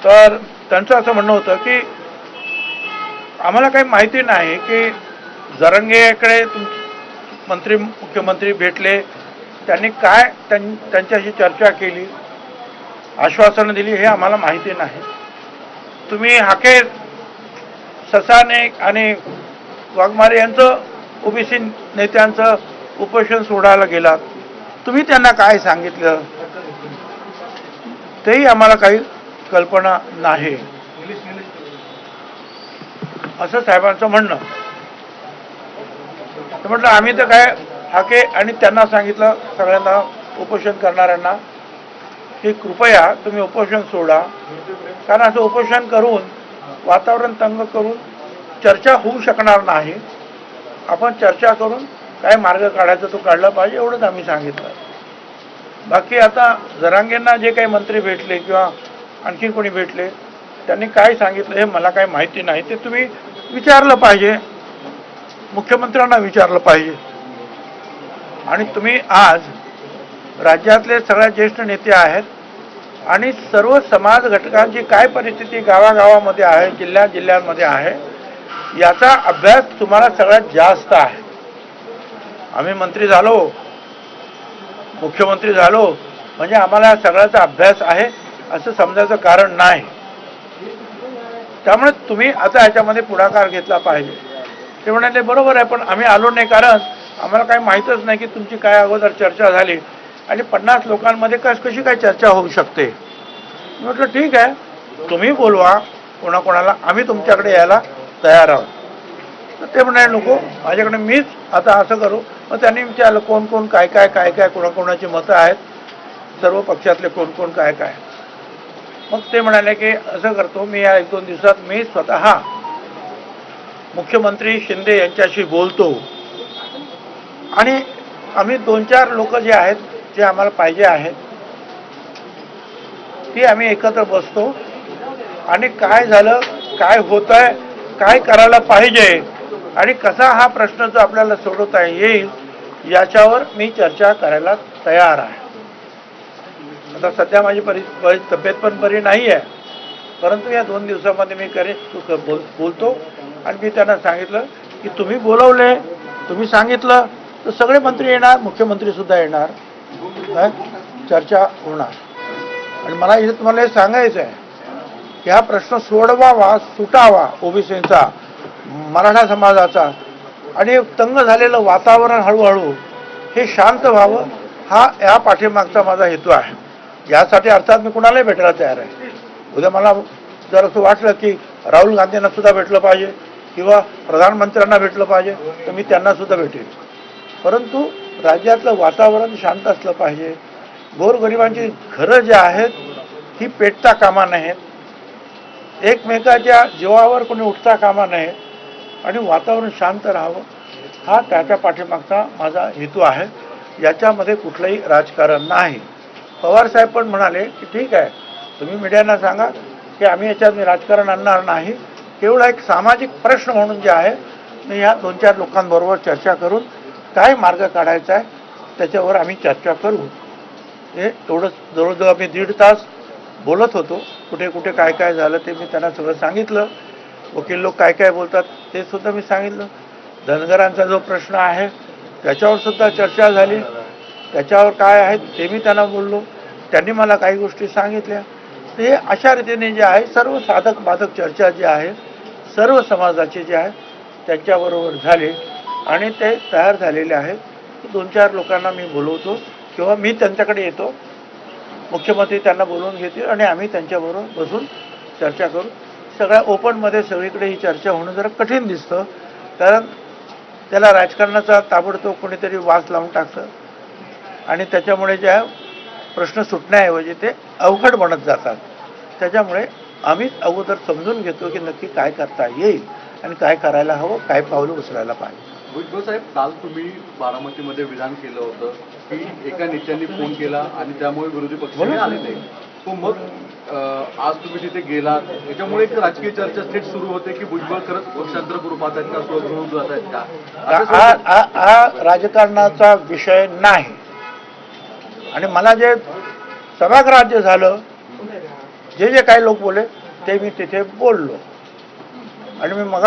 तर त्यांचं असं म्हणणं होतं की आम्हाला काही माहिती नाही की जरांगेकडे मंत्री मुख्यमंत्री भेटले, त्यांनी काय त्यांच्याशी चर्चा केली, आश्वासनं दिली, हे आम्हाला माहिती नाही. तुम्ही हाके ससाने आणि वाघमारे यांचं ओबीसी नेत्यांचं उपोषण सोडायला गेलात, तुम्ही त्यांना काय सांगितलं तेही आम्हाला काही कल्पना नाही, असं साहेबांचं म्हणणं. म्हटलं आम्ही तर काय हाके आणि त्यांना सांगितलं, सगळ्यांना उपोषण करणाऱ्यांना, की कृपया तुम्ही उपोषण सोडा, कारण असं उपोषण करून वातावरण तंग करून चर्चा होऊ शकणार नाही. आपण चर्चा करून काय मार्ग काढायचा तो काढला पाहिजे, एवढंच आम्ही सांगितलं. बाकी आता जरांगेंना जे काही मंत्री भेटले किंवा आणखी कोणी भेटले, त्यांनी काय सांगितलं हे मला काही माहिती नाही. ते तुम्ही विचारलं पाहिजे, मुख्यमंत्र्यांना विचारलं पाहिजे. आणि तुम्ही आज राज्यातले सगळ्यात ज्येष्ठ नेते आहेत आणि सर्व समाज घटकांची काय परिस्थिती गावागावामध्ये आहे, जिल्ह्यांमध्ये आहे, याचा अभ्यास तुम्हाला सगळ्यात जास्त आहे. आम्ही मंत्री झालो, मुख्यमंत्री झालो म्हणजे आम्हाला सगळ्याचा अभ्यास आहे असं समजायचं कारण नाही. त्यामुळे तुम्ही आता ह्याच्यामध्ये पुढाकार घेतला पाहिजे. ते म्हणाले बरोबर आहे, पण आम्ही आलो नाही कारण आम्हाला काही माहीतच नाही की तुमची काय अगोदर चर्चा झाली आणि 50 लोकांमध्ये कशी काय चर्चा होऊ शकते. म्हटलं ठीक आहे, तुम्ही बोलवा कोणाकोणाला, आम्ही तुमच्याकडे यायला तयार आहोत. तर ते म्हणाले नको, माझ्याकडे मीच आता असं करू. मग त्यांनी विचारलं कोण कोण काय काय काय काय कोणाकोणाची मतं आहेत, सर्व पक्षातले कोण कोण काय काय. मग ते म्हणाले की असं करतो मी, या 1-2 दिवसात मी स्वतः मुख्यमंत्री शिंदे यांच्याशी बोलतो आणि आम्ही 2-4 लोक जे आहेत, जे आम्हाला पाहिजे आहेत, ती आम्ही एकत्र बसतो आणि काय झालं, काय होत आहे, काय करायला पाहिजे आणि कसा हा प्रश्न जो आपल्याला सोडवता येईल याच्यावर मी चर्चा करायला तयार आहे. आता सध्या माझी तब्येत पण बरी नाही आहे, परंतु या 2 दिवसामध्ये मी बोलतो. आणि मी त्यांना सांगितलं की तुम्ही बोलवले, तुम्ही सांगितलं तर सगळे मंत्री येणार, मुख्यमंत्री सुद्धा येणार, चर्चा होणार. आणि मला इथे तुम्हाला हे सांगायचं आहे की हा प्रश्न सोडवावा, सुटावा ओबीसीचा, मराठा समाजाचा, आणि तंग झालेलं वातावरण हळूहळू हे शांत व्हावं, हा या पाठीमागचा माझा हेतू आहे. यासाठी अर्थात मी कुणालाही भेटायला तयार आहे. उद्या मला जर असं वाटलं की राहुल गांधींना सुद्धा भेटलं पाहिजे किंवा प्रधानमंत्र्यांना भेटलं पाहिजे तर मी त्यांना सुद्धा भेटेल. परंतु राज्यातलं वातावरण शांत असलं पाहिजे. गोरगरिबांची घरं जी आहेत ही पेटता कामा नयेत, एकमेकाच्या जीवावर कोणी उठता कामा नये आणि वातावरण शांत राहावं, हा त्याच्या पाठीमागचा माझा हेतू आहे. याच्यामध्ये कुठलंही राजकारण नाही. पवारसाहेब पण म्हणाले की ठीक आहे, तुम्ही मीडियांना सांगा की आम्ही याच्यात राजकारण आणणार नाही, केवळ एक सामाजिक प्रश्न म्हणून जे आहे मी ह्या 2-4 लोकांबरोबर चर्चा करून काय मार्ग काढायचा आहे त्याच्यावर आम्ही चर्चा करू. हे एवढंच. जवळजवळ आम्ही 1.5 तास बोलत होतो. कुठे कुठे काय काय झालं ते मी त्यांना सगळं सांगितलं. वकील लोक काय काय बोलतात ते सुद्धा मी सांगितलं. धनगरांचा जो प्रश्न आहे त्याच्यावर सुद्धा चर्चा झाली, त्याच्यावर काय आहे ते मी त्यांना बोललो. त्यांनी मला काही गोष्टी सांगितल्या. ते अशा रीतीने जे आहे सर्व साधक बाधक चर्चा जी आहे सर्व समाजाची जी आहे त्यांच्याबरोबर झाली आणि ते तयार झालेले आहेत. 2-4 लोकांना मी बोलवतो किंवा मी त्यांच्याकडे येतो, मुख्यमंत्री त्यांना बोलवून घेतील आणि आम्ही त्यांच्याबरोबर बसून चर्चा करू. सगळ्या ओपनमध्ये सगळीकडे ही चर्चा होणं जरा कठीण दिसतं, कारण त्याला राजकारणाचा ताबडतोब कोणीतरी वास लावून टाकतं आणि त्याच्यामुळे जे आहे प्रश्न सुटण्याऐवजी ते अवघड बनत जातात. त्याच्यामुळे आम्हीच अगोदर समजून घेतो की नक्की काय करता येईल आणि काय करायला हवं, काय पावलं उचलायला पाहिजे. भुजबळ साहेब, काल तुम्ही बारामतीमध्ये विधान केलं होतं की एका नेत्यांनी फोन केला आणि त्यामुळे विरोधी पक्षाने आले नाही. तो मग आज तुम्ही तिथे गेलात, त्याच्यामुळे एक राजकीय चर्चा थेट सुरू होते की भुजबळ खरंच पक्षांतर करू पाहत आहेत का, स्वगृह जात आहेत का. हा राजकारणाचा विषय नाही. आणि मला जे सभागृहात जे झालं जे जे काही लोक बोले ते मी तिथे बोललो आणि मी मग